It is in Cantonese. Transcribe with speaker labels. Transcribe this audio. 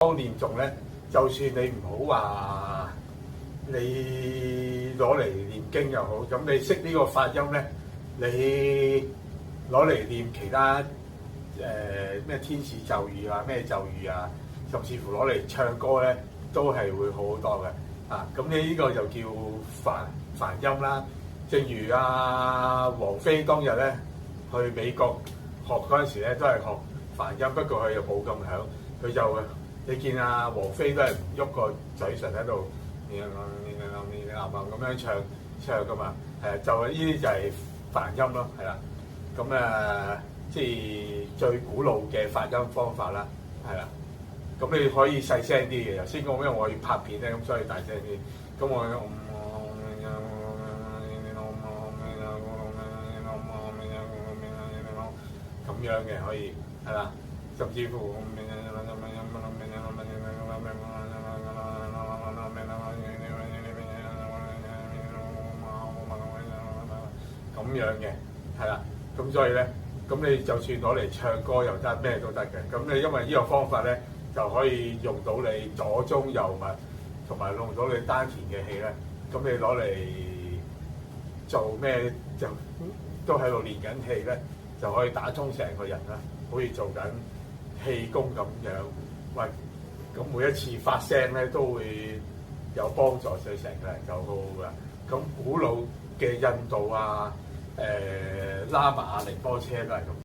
Speaker 1: 當念誦咧，就算你唔好話你攞嚟念經又好，咁你識呢個發音咧，你攞嚟念其他咩天使咒語啊、咩咒語啊，甚至乎攞嚟唱歌咧，都係會好好多嘅。咁你呢個就叫梵音啦。正如王菲當日咧去美國學嗰陣時咧，都係學梵音，不過佢又冇咁響，佢就你見王菲都係唔喐個嘴唇喺度，咁樣唱噶嘛，就呢啲就係梵音咯，係啦。咁即係最古老嘅發音方法啦，係啦。咁你可以細聲啲嘅，頭先講因為我要拍片咧，咁所以大聲啲。咁我咁樣嘅可以係啦，甚至乎咁樣嘅係啦。咁所以咧，咁你就算攞嚟唱歌又得，咩都得嘅。咁你因為呢個方法咧，就可以用到你左中右脈，同埋用到你丹田嘅氣咧。咁你攞嚟做咩就都喺度練緊氣咧，就可以打通成個人啦，好似做緊氣功咁樣。喂，咁每一次發聲咧都會有幫助，對成個人就好好噶。咁古老嘅印度喇嘛、寧波車都係咁。